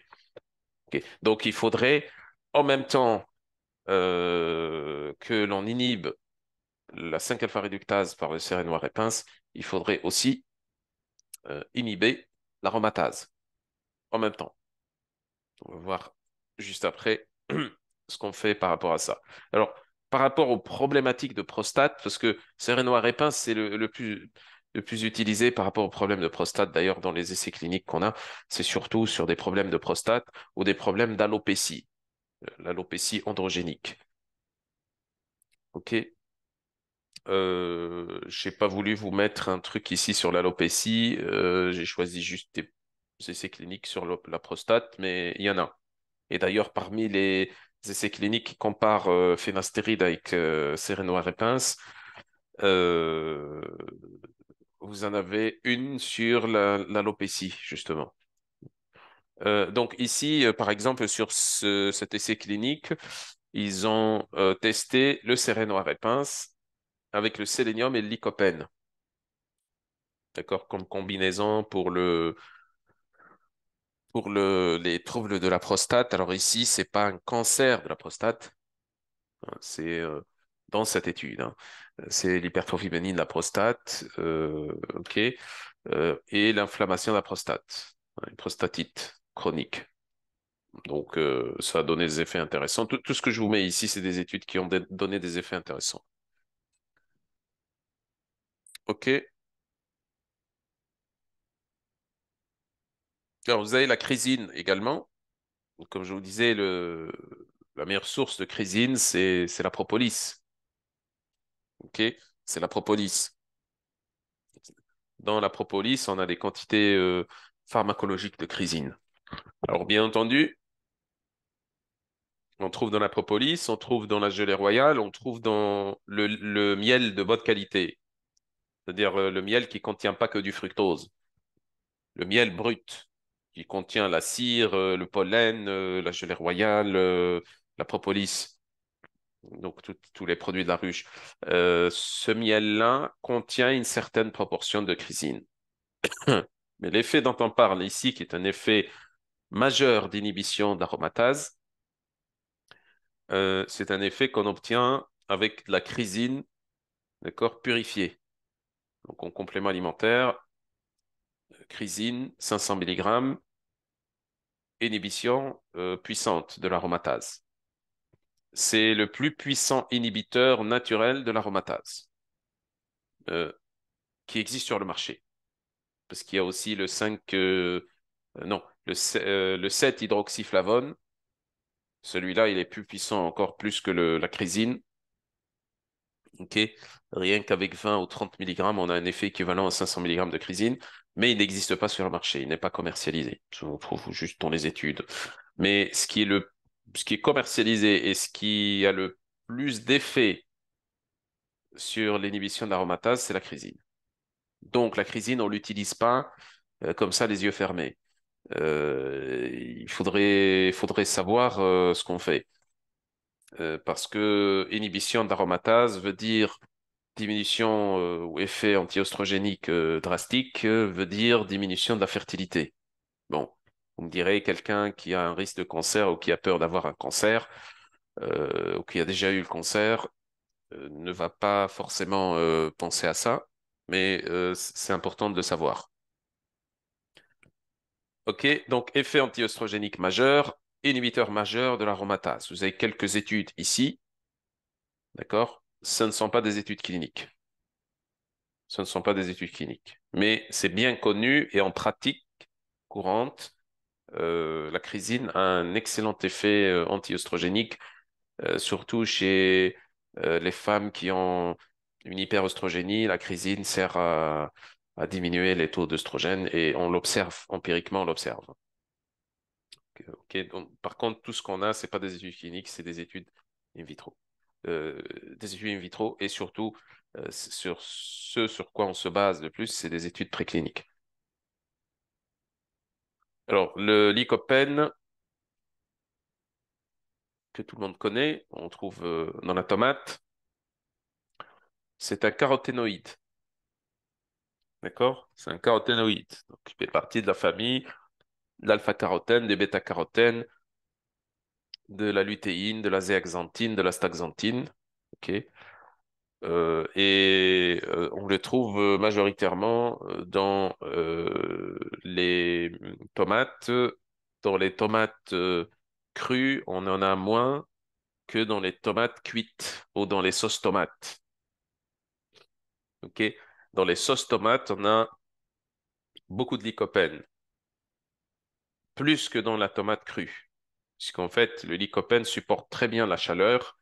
A: Ok. Donc, il faudrait en même temps que l'on inhibe la 5-alpha-réductase par le sérénoir et pince, il faudrait aussi inhiber l'aromatase en même temps. On va voir juste après ce qu'on fait par rapport à ça. Alors, par rapport aux problématiques de prostate, parce que sérénoir et pince, c'est le plus utilisé par rapport aux problèmes de prostate. D'ailleurs, dans les essais cliniques qu'on a, c'est surtout sur des problèmes de prostate ou des problèmes d'alopécie, l'alopécie androgénique. OK? J'ai pas voulu vous mettre un truc ici sur l'alopécie. J'ai choisi juste des essais cliniques sur la prostate, mais il y en a. Et d'ailleurs, parmi les essais cliniques qui comparent finastéride avec sérénoir et pince, euh, vous en avez une sur l'alopécie, justement. Donc ici, par exemple, sur cet essai clinique, ils ont testé le sérénoir et pince avec le sélénium et le lycopène, d'accord, comme combinaison pour les troubles de la prostate. Alors ici, c'est pas un cancer de la prostate, hein, c'est dans cette étude, hein. C'est l'hypertrophie bénigne de la prostate, ok, et l'inflammation de la prostate, hein, une prostatite chronique. Donc, ça a donné des effets intéressants. Tout ce que je vous mets ici, c'est des études qui ont donné des effets intéressants. Ok. Alors, vous avez la chrysine également. Donc, comme je vous disais, la meilleure source de chrysine, c'est la propolis. Ok. C'est la propolis. Dans la propolis, on a des quantités pharmacologiques de chrysine. Alors, bien entendu, on trouve dans la propolis, on trouve dans la gelée royale, on trouve dans le miel de bonne qualité, c'est-à-dire le miel qui contient pas que du fructose, le miel brut qui contient la cire, le pollen, la gelée royale, la propolis, donc tous les produits de la ruche. Ce miel-là contient une certaine proportion de chrysine. Mais l'effet dont on parle ici, qui est un effet majeur d'inhibition d'aromatase, c'est un effet qu'on obtient avec de la chrysine, d'accord, purifiée. Donc en complément alimentaire, chrysine, 500 mg, inhibition puissante de l'aromatase. C'est le plus puissant inhibiteur naturel de l'aromatase euh, qui existe sur le marché. Parce qu'il y a aussi le 5, non, le 7-hydroxyflavone. Celui-là, il est plus puissant encore plus que la chrysine. Ok, rien qu'avec 20 ou 30 mg, on a un effet équivalent à 500 mg de chrysine, mais il n'existe pas sur le marché, il n'est pas commercialisé. On trouve juste dans les études. Mais ce qui est commercialisé et ce qui a le plus d'effet sur l'inhibition de l'aromatase, c'est la chrysine. Donc la chrysine, on l'utilise pas comme ça les yeux fermés. Il faudrait savoir ce qu'on fait. Parce que inhibition d'aromatase veut dire diminution ou effet anti-oestrogénique drastique, veut dire diminution de la fertilité. Bon, vous me direz, quelqu'un qui a un risque de cancer ou qui a peur d'avoir un cancer, ou qui a déjà eu le cancer, ne va pas forcément penser à ça, mais c'est important de le savoir. OK, donc effet anti-oestrogénique majeur, inhibiteur majeur de l'aromatase. Vous avez quelques études ici, d'accord? Ce ne sont pas des études cliniques. Ce ne sont pas des études cliniques. Mais c'est bien connu et en pratique courante, la chrysine a un excellent effet anti-oestrogénique, surtout chez les femmes une hyperoestrogénie, la chrysine sert à diminuer les taux d'œstrogène et on l'observe, empiriquement, on l'observe. Ok, donc, par contre, tout ce qu'on a, c'est pas des études cliniques, c'est des études in vitro. Des études in vitro et surtout, sur ce sur quoi on se base le plus, c'est des études précliniques. Alors, le lycopène, que tout le monde connaît, on trouve dans la tomate, c'est un caroténoïde. D'accord? C'est un caroténoïde. Donc, il fait partie de la famille de l'alpha-carotène, des bêta-carotènes, de la lutéine, de la zéaxanthine, de la staxanthine. Ok. On le trouve majoritairement dans les tomates. Dans les tomates crues, on en a moins que dans les tomates cuites ou dans les sauces tomates. Ok. Dans les sauces tomates, on a beaucoup de lycopène, plus que dans la tomate crue. Puisqu'en fait, le lycopène supporte très bien la chaleur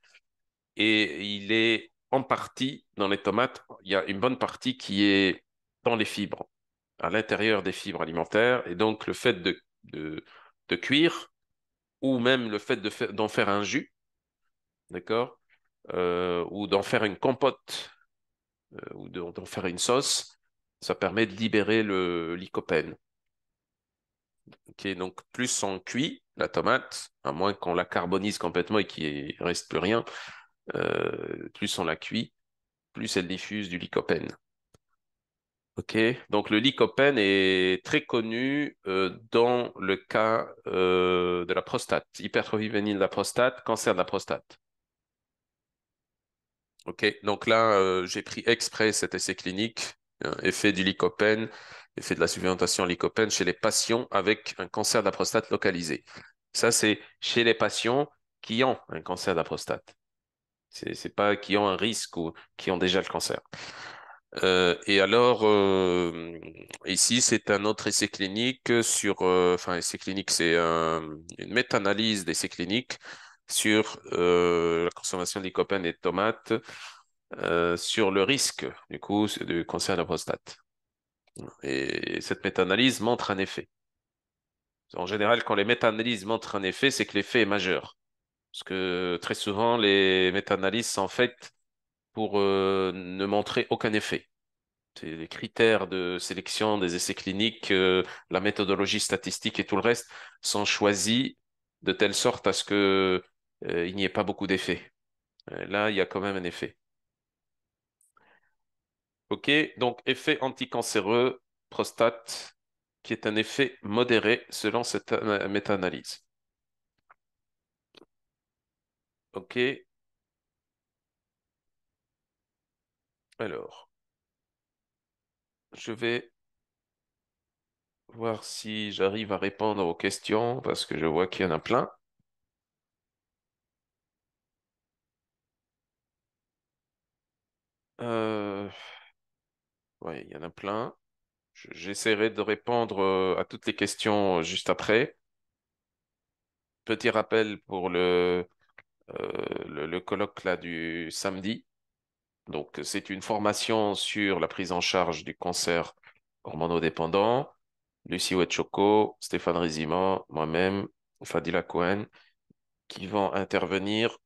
A: et il est en partie dans les tomates, il y a une bonne partie qui est dans les fibres, à l'intérieur des fibres alimentaires. Et donc, le fait de cuire ou même le fait d'en faire un jus, d'accord, ou d'en faire une compote ou d'en faire une sauce, ça permet de libérer le lycopène. Ok, donc, plus on cuit la tomate, à moins qu'on la carbonise complètement et qu'il ne reste plus rien, plus on la cuit, plus elle diffuse du lycopène. Ok, donc le lycopène est très connu dans le cas de la prostate, hypertrophie bénigne de la prostate, cancer de la prostate. Ok, donc là, j'ai pris exprès cet essai clinique, effet du lycopène, effet de la supplémentation en lycopène chez les patients avec un cancer de la prostate localisé. Ça, c'est chez les patients qui ont un cancer de la prostate. C'est pas qui ont un risque ou qui ont déjà le cancer. Et alors, ici, c'est un autre essai clinique enfin, essai clinique, c'est une méta-analyse d'essais cliniques sur la consommation de lycopène et de tomates, sur le risque, du coup, du cancer de la prostate. Et cette méta-analyse montre un effet. En général, quand les méta-analyses montrent un effet, c'est que l'effet est majeur. Parce que très souvent, les méta-analyses sont faites pour ne montrer aucun effet. C'est les critères de sélection des essais cliniques, la méthodologie statistique et tout le reste sont choisis de telle sorte à ce que il n'y ait pas beaucoup d'effets. Là, il y a quand même un effet. OK, donc effet anticancéreux prostate, qui est un effet modéré selon cette méta-analyse. OK, alors, je vais voir si j'arrive à répondre aux questions parce que je vois qu'il y en a plein. Euh, ouais, il y en a plein. J'essaierai de répondre à toutes les questions juste après. Petit rappel pour le colloque là du samedi. Donc, c'est une formation sur la prise en charge du cancer hormonodépendant. Lucie Wetchoko, Stéphane Rizima, moi-même, Fadila Cohen, qui vont intervenir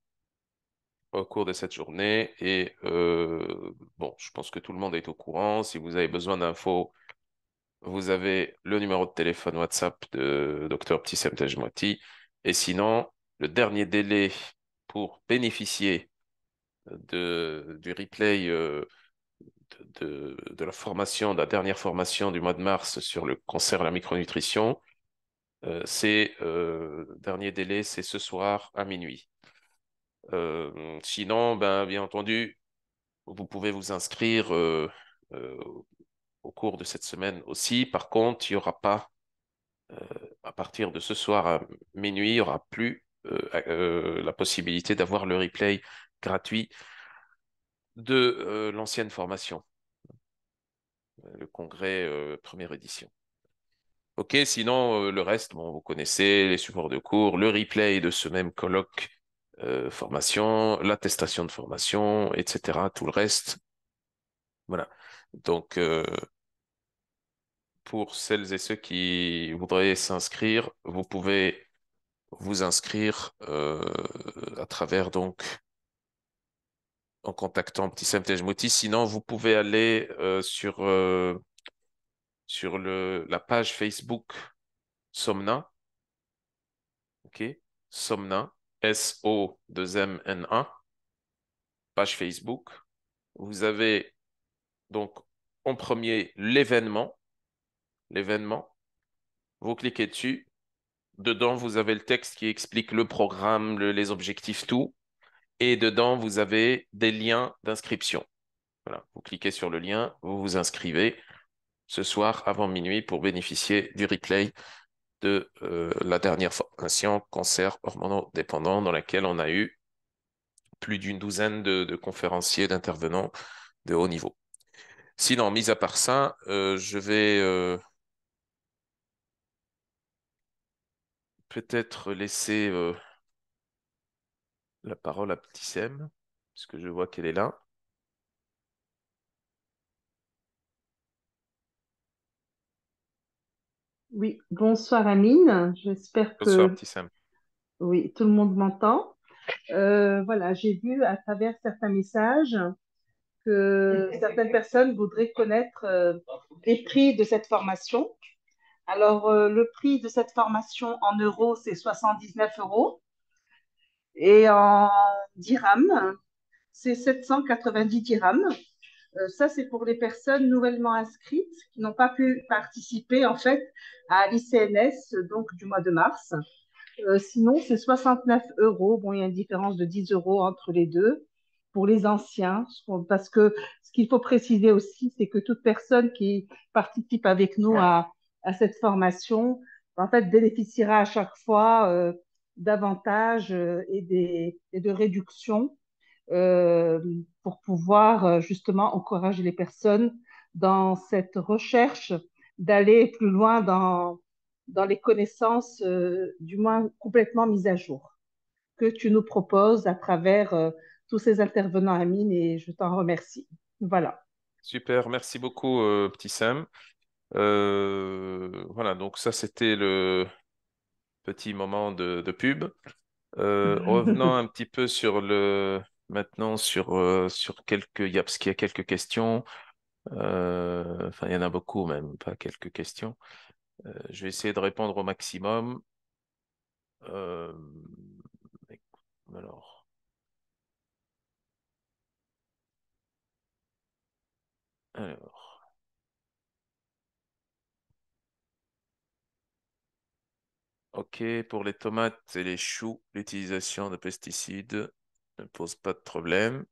A: au cours de cette journée. Et bon, je pense que tout le monde est au courant. Si vous avez besoin d'infos, vous avez le numéro de téléphone WhatsApp de Dr Ptissem Tajmouati. Et sinon, le dernier délai pour bénéficier du replay de la formation, de la dernière formation du mois de mars sur le cancer et la micronutrition, dernier délai, c'est ce soir à minuit. Sinon, ben, bien entendu, vous pouvez vous inscrire euh, au cours de cette semaine aussi. Par contre, il n'y aura pas à partir de ce soir à minuit, il n'y aura plus la possibilité d'avoir le replay gratuit de l'ancienne formation, le congrès première édition. Ok, sinon le reste, bon, vous connaissez les supports de cours, le replay de ce même colloque formation, l'attestation de formation, etc. Tout le reste, Voilà. Donc, pour celles et ceux qui voudraient s'inscrire, vous pouvez vous inscrire à travers donc en contactant Petit Sam Tejmouti. Sinon, vous pouvez aller sur la page Facebook Somna, ok? Somna, S-O-2-M-N-A, page Facebook. Vous avez donc en premier l'événement. Vous cliquez dessus. Dedans, vous avez le texte qui explique le programme, les objectifs, tout. Et dedans, vous avez des liens d'inscription. Voilà. Vous cliquez sur le lien, vous vous inscrivez ce soir avant minuit pour bénéficier du replay de la dernière formation cancer hormonodépendant dans laquelle on a eu plus d'une douzaine de conférenciers, d'intervenants de haut niveau. Sinon, mis à part ça, je vais peut-être laisser la parole à Petit Sem, puisque je vois qu'elle est là.
B: Oui, bonsoir Amine. J'espère
A: Bonsoir,
B: que
A: Petit Sem.
B: oui, tout le monde m'entend. Voilà, j'ai vu à travers certains messages que certaines personnes voudraient connaître les prix de cette formation. Alors, le prix de cette formation en euros, c'est 79 euros et en dirhams, c'est 790 dirhams. Ça, c'est pour les personnes nouvellement inscrites qui n'ont pas pu participer en fait à l'ICNS donc du mois de mars. Sinon, c'est 69 euros. Bon, il y a une différence de 10 euros entre les deux pour les anciens. Parce que ce qu'il faut préciser aussi, c'est que toute personne qui participe avec nous à cette formation, en fait, bénéficiera à chaque fois d'avantages et de réductions euh, pour pouvoir justement encourager les personnes dans cette recherche d'aller plus loin dans les connaissances, du moins complètement mises à jour, que tu nous proposes à travers tous ces intervenants, Amine, et je t'en remercie. Voilà.
A: Super, merci beaucoup, Petit Sam. Voilà, donc ça, c'était le petit moment de pub. Revenons un petit peu maintenant sur parce qu'il y a quelques questions. Enfin, il y en a beaucoup même, pas quelques questions. Je vais essayer de répondre au maximum. Euh, alors, alors, ok, pour les tomates et les choux, l'utilisation de pesticides ne pose pas de problème.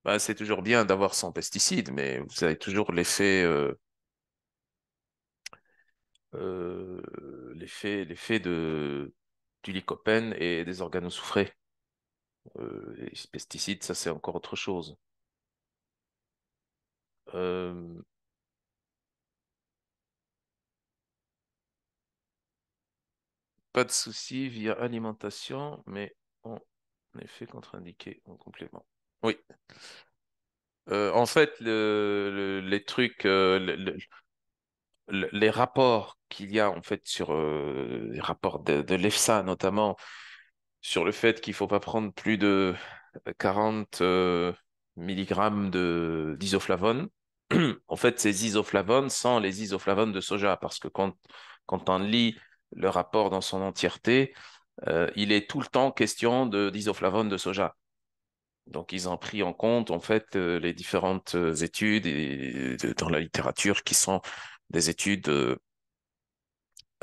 A: Bah, c'est toujours bien d'avoir sans pesticides, mais vous avez toujours euh, l'effet du lycopène et des organosulfurés. Les pesticides, ça c'est encore autre chose. Euh, Pas de souci via alimentation, mais en effet contre-indiqué en complément. Oui. En fait, les trucs, les rapports qu'il y a en fait sur les rapports de l'EFSA notamment sur le fait qu'il faut pas prendre plus de 40 milligrammes d'isoflavone. En fait, ces isoflavones sont les isoflavones de soja parce que quand on lit le rapport dans son entièreté, il est tout le temps question d'isoflavones de soja. Donc, ils ont pris en compte en fait les différentes études dans la littérature qui sont des études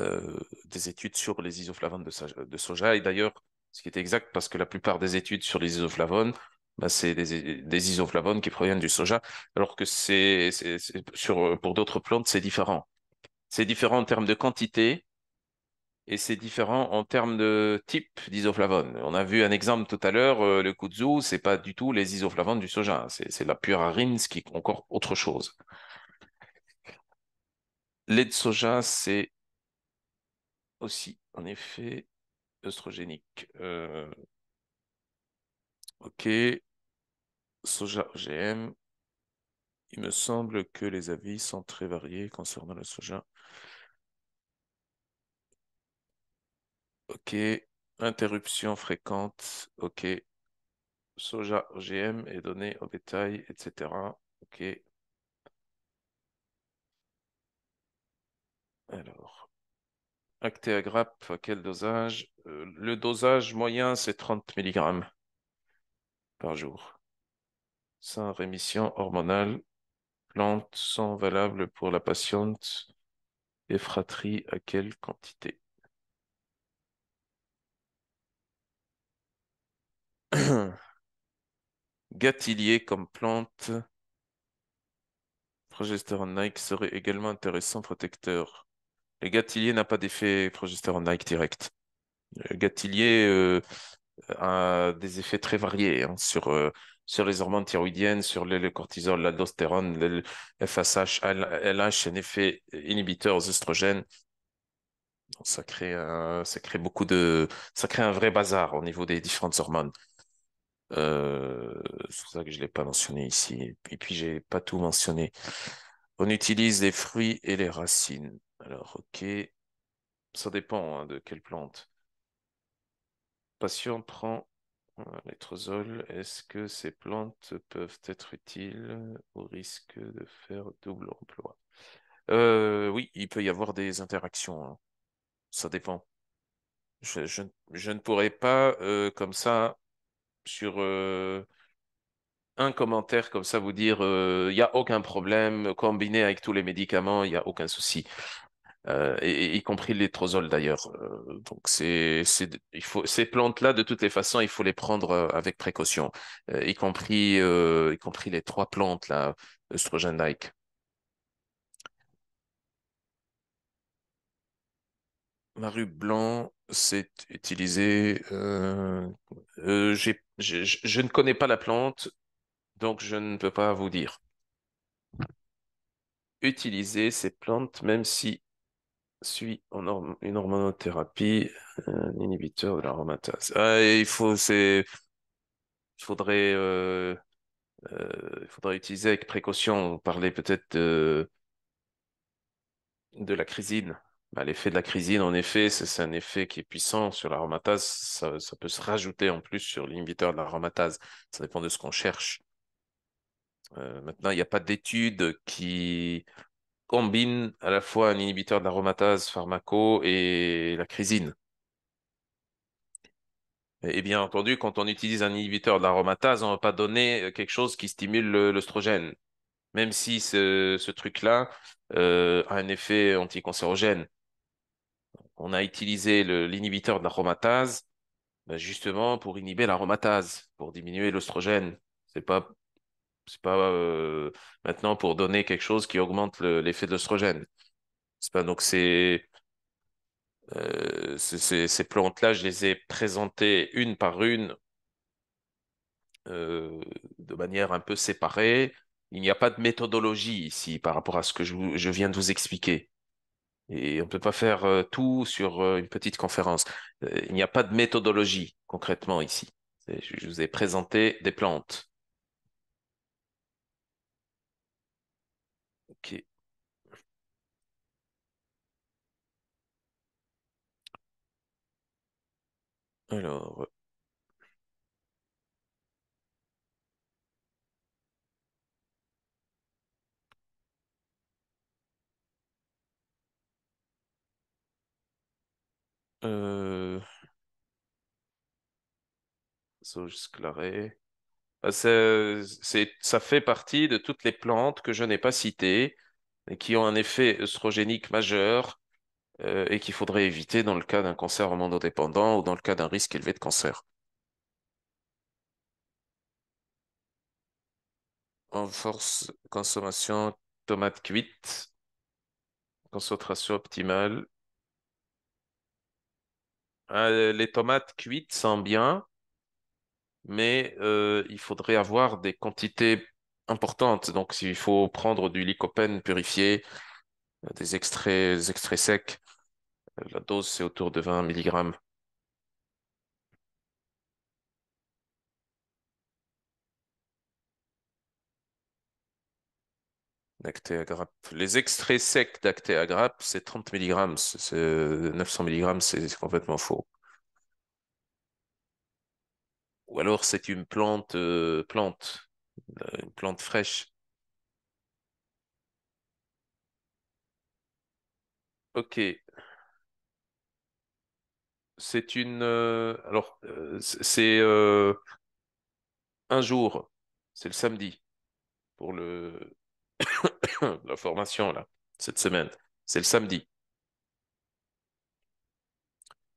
A: euh, des études sur les isoflavones de soja. Et d'ailleurs, ce qui est exact, parce que la plupart des études sur les isoflavones, bah, c'est des isoflavones qui proviennent du soja, alors que pour d'autres plantes, c'est différent. C'est différent en termes de quantité et c'est différent en termes de type d'isoflavone. On a vu un exemple tout à l'heure, le kudzu, c'est pas du tout les isoflavones du soja, c'est la pure arine, ce qui est encore autre chose. Lait de soja, c'est aussi, en effet, œstrogénique. Ok, soja OGM. Il me semble que les avis sont très variés concernant le soja. Ok. Interruption fréquente. Ok. Soja OGM est donné au bétail, etc. Ok. Alors, Actea grappe, à quel dosage? Le dosage moyen, c'est 30 mg par jour. Sans rémission hormonale. Plantes sont valables pour la patiente et fratrie à quelle quantité? Gâtillier comme plante. Progestérone-like serait également intéressant protecteur. Le gâtillier n'a pas d'effet progestérone-like direct. Le gâtillier a des effets très variés hein, sur les hormones thyroïdiennes, sur le cortisol, l'aldostérone, le FSH, LH, un effet inhibiteur aux oestrogènes. Donc, ça crée un vrai bazar au niveau des différentes hormones. C'est pour ça que je l'ai pas mentionné ici. Et puis, j'ai pas tout mentionné. On utilise les fruits et les racines. Alors, ok, ça dépend hein, de quelle plante. Patient prend Létrozole. Est-ce que ces plantes peuvent être utiles au risque de faire double emploi? Oui, il peut y avoir des interactions, hein. Ça dépend. Je ne pourrais pas, comme ça, sur un commentaire comme ça, vous dire il n'y a aucun problème, combiné avec tous les médicaments, il n'y a aucun souci. Et y compris les trozoles d'ailleurs. Donc ces plantes-là, de toutes les façons, il faut les prendre avec précaution, y compris les trois plantes là, œstrogène-like. Maru blanc, c'est utilisé. Je ne connais pas la plante, donc je ne peux pas vous dire. Utiliser ces plantes, même si suit une hormonothérapie, un inhibiteur de l'aromatase. Il faudrait utiliser avec précaution. On parlait peut-être de la chrysine. Bah, l'effet de la chrysine, en effet, c'est un effet qui est puissant sur l'aromatase. Ça peut se rajouter en plus sur l'inhibiteur de l'aromatase. Ça dépend de ce qu'on cherche. Maintenant, il n'y a pas d'études qui combinent à la fois un inhibiteur de l'aromatase pharmaco et la chrysine. Et bien entendu, quand on utilise un inhibiteur de l'aromatase, on ne va pas donner quelque chose qui stimule l'œstrogène, même si ce truc-là a un effet anticancérogène. On a utilisé l'inhibiteur de l'aromatase ben, justement pour inhiber l'aromatase, pour diminuer l'œstrogène. C'est pas maintenant pour donner quelque chose qui augmente l'effet de l'œstrogène. C'est pas donc ces plantes-là, je les ai présentées une par une euh, de manière un peu séparée. Il n'y a pas de méthodologie ici par rapport à ce que je viens de vous expliquer. Et on ne peut pas faire tout sur une petite conférence. Il n'y a pas de méthodologie concrètement ici. Je vous ai présenté des plantes. Ok. Alors, euh, sauge sclarée. Ça fait partie de toutes les plantes que je n'ai pas citées et qui ont un effet œstrogénique majeur et qu'il faudrait éviter dans le cas d'un cancer hormonodépendant ou dans le cas d'un risque élevé de cancer. En force consommation, tomate cuite, concentration optimale. Les tomates cuites sont bien, mais il faudrait avoir des quantités importantes. Donc, il faut prendre du lycopène purifié, des extraits secs. La dose, c'est autour de 20 mg. Actea grappe. Les extraits secs d'Actea grappe, c'est 30 mg. 900 mg, c'est complètement faux. Ou alors c'est une une plante fraîche. Ok, c'est un jour, c'est le samedi pour la formation là, cette semaine. C'est le samedi.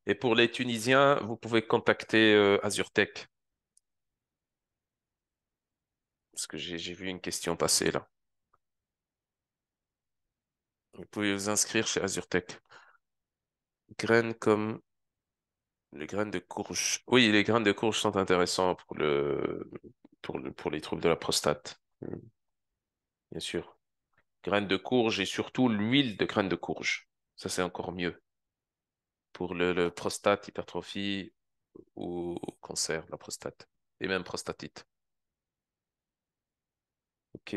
A: Et pour les Tunisiens, vous pouvez contacter AzureTech, parce que j'ai vu une question passer là. Vous pouvez vous inscrire chez AzureTech. Graines comme les graines de courge. Oui, les graines de courge sont intéressants pour les troubles de la prostate. Bien sûr. Graines de courge et surtout l'huile de graines de courge. Ça, c'est encore mieux pour le prostate, hypertrophie ou cancer de la prostate et même prostatite. Ok.